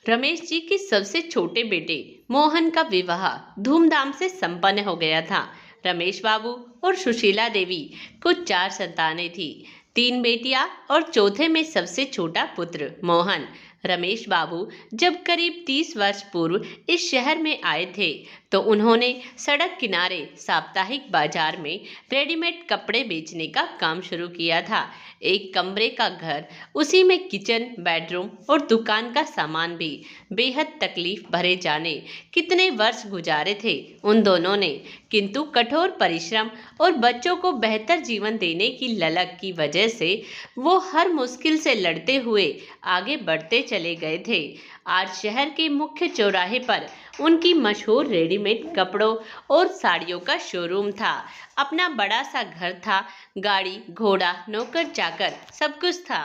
रमेश जी के सबसे छोटे बेटे मोहन का विवाह धूमधाम से संपन्न हो गया था। रमेश बाबू और सुशीला देवी को 4 संतानें थी। 3 बेटियां और चौथे में सबसे छोटा पुत्र मोहन। रमेश बाबू जब करीब 30 वर्ष पूर्व इस शहर में आए थे तो उन्होंने सड़क किनारे साप्ताहिक बाजार में रेडीमेड कपड़े बेचने का काम शुरू किया था। एक कमरे का घर, उसी में किचन, बेडरूम और दुकान का सामान भी। बेहद तकलीफ भरे जाने कितने वर्ष गुजारे थे उन दोनों ने, किंतु कठोर परिश्रम और बच्चों को बेहतर जीवन देने की ललक की वजह से वो हर मुश्किल से लड़ते हुए आगे बढ़ते चले गए थे। आज शहर के मुख्य चौराहे पर उनकी मशहूर रेडीमेड कपड़ों और साड़ियों का शोरूम था। अपना बड़ा सा घर था, गाड़ी, घोड़ा, नौकर चाकर सब कुछ था।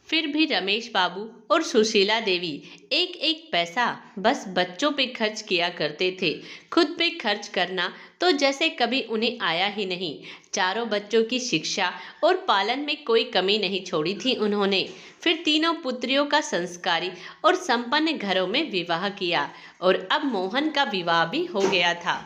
फिर भी रमेश बाबू और सुशीला देवी एक एक पैसा बस बच्चों पे खर्च किया करते थे। खुद पे खर्च करना तो जैसे कभी उन्हें आया ही नहीं। चारों बच्चों की शिक्षा और पालन में कोई कमी नहीं छोड़ी थी उन्होंने। फिर तीनों पुत्रियों का संस्कारी और संपन्न घरों में विवाह किया और अब मोहन का विवाह भी हो गया था।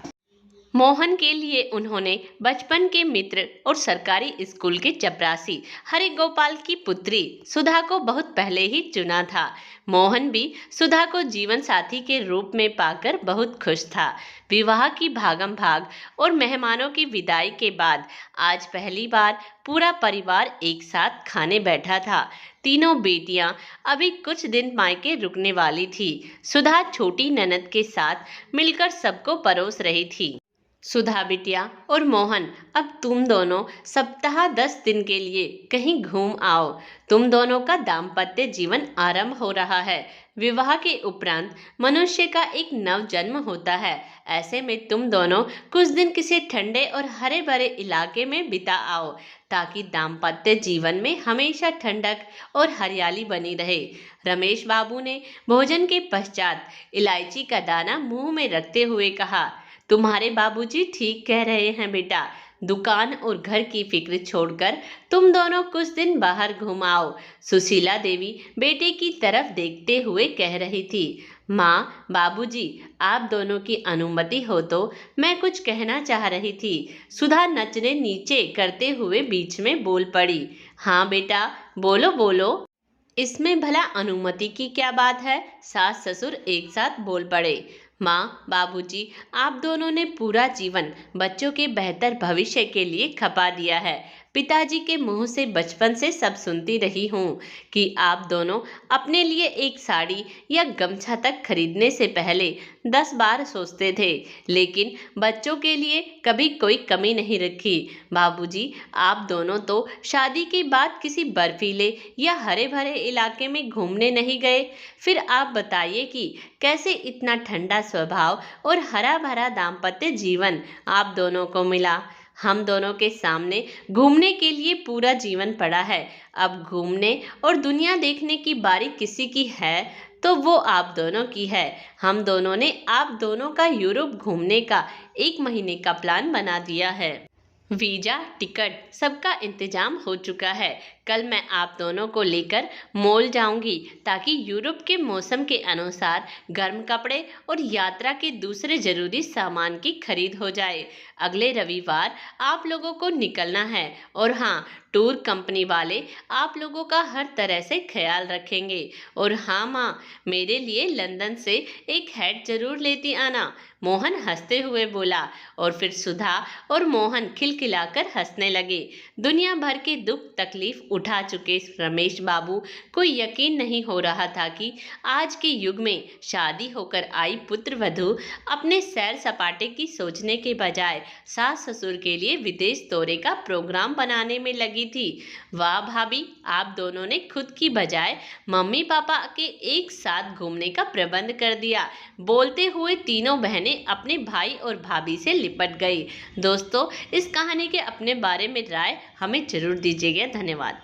मोहन के लिए उन्होंने बचपन के मित्र और सरकारी स्कूल के चपरासी हरि गोपाल की पुत्री सुधा को बहुत पहले ही चुना था। मोहन भी सुधा को जीवन साथी के रूप में पाकर बहुत खुश था। विवाह की भागम भाग और मेहमानों की विदाई के बाद आज पहली बार पूरा परिवार एक साथ खाने बैठा था। तीनों बेटियां अभी कुछ दिन मायके रुकने वाली थी। सुधा छोटी ननद के साथ मिलकर सबको परोस रही थी। सुधा बिटिया और मोहन, अब तुम दोनों सप्ताह 10 दिन के लिए कहीं घूम आओ। तुम दोनों का दाम्पत्य जीवन आरंभ हो रहा है। विवाह के उपरांत मनुष्य का एक नव जन्म होता है। ऐसे में तुम दोनों कुछ दिन किसी ठंडे और हरे भरे इलाके में बिता आओ ताकि दाम्पत्य जीवन में हमेशा ठंडक और हरियाली बनी रहे। रमेश बाबू ने भोजन के पश्चात इलायची का दाना मुंह में रखते हुए कहा, तुम्हारे बाबूजी ठीक कह रहे हैं बेटा। दुकान और घर की फिक्र छोड़कर तुम दोनों कुछ दिन बाहर घूम आओ। सुशीला देवी बेटे की तरफ देखते हुए कह रही थी, माँ, बाबूजी, आप दोनों की अनुमति हो तो मैं कुछ कहना चाह रही थी। सुधा नचने नीचे करते हुए बीच में बोल पड़ी, हाँ बेटा, बोलो बोलो। इसमें भला अनुमति की क्या बात है? सास ससुर एक साथ बोल पड़े। माँ, बाबूजी, आप दोनों ने पूरा जीवन बच्चों के बेहतर भविष्य के लिए खपा दिया है। पिताजी के मुंह से बचपन से सब सुनती रही हूँ कि आप दोनों अपने लिए एक साड़ी या गमछा तक खरीदने से पहले 10 बार सोचते थे, लेकिन बच्चों के लिए कभी कोई कमी नहीं रखी। बाबूजी, आप दोनों तो शादी के बाद किसी बर्फीले या हरे भरे इलाके में घूमने नहीं गए। फिर आप बताइए कि कैसे इतना ठंडा स्वभाव और हरा भरा दाम्पत्य जीवन आप दोनों को मिला। हम दोनों के सामने घूमने के लिए पूरा जीवन पड़ा है। अब घूमने और दुनिया देखने की बारी किसी की है तो वो आप दोनों की है। हम दोनों ने आप दोनों का यूरोप घूमने का 1 महीने का प्लान बना दिया है। वीजा, टिकट सबका इंतजाम हो चुका है। कल मैं आप दोनों को लेकर मॉल जाऊंगी ताकि यूरोप के मौसम के अनुसार गर्म कपड़े और यात्रा के दूसरे जरूरी सामान की खरीद हो जाए। अगले रविवार आप लोगों को निकलना है और हाँ, टूर कंपनी वाले आप लोगों का हर तरह से ख्याल रखेंगे। और हाँ माँ, मेरे लिए लंदन से एक हैट जरूर लेती आना। मोहन हंसते हुए बोला और फिर सुधा और मोहन खिलखिलाकर हंसने लगे। दुनिया भर के दुख तकलीफ उठा चुके रमेश बाबू को यकीन नहीं हो रहा था कि आज के युग में शादी होकर आई पुत्र वधू अपने सैर सपाटे की सोचने के बजाय सास ससुर के लिए विदेश दौरे का प्रोग्राम बनाने में लगी थी। वाह भाभी, आप दोनों ने खुद की बजाय मम्मी पापा के एक साथ घूमने का प्रबंध कर दिया। बोलते हुए तीनों बहनें अपने भाई और भाभी से लिपट गई। दोस्तों, इस कहानी के अपने बारे में राय हमें जरूर दीजिएगा। धन्यवाद।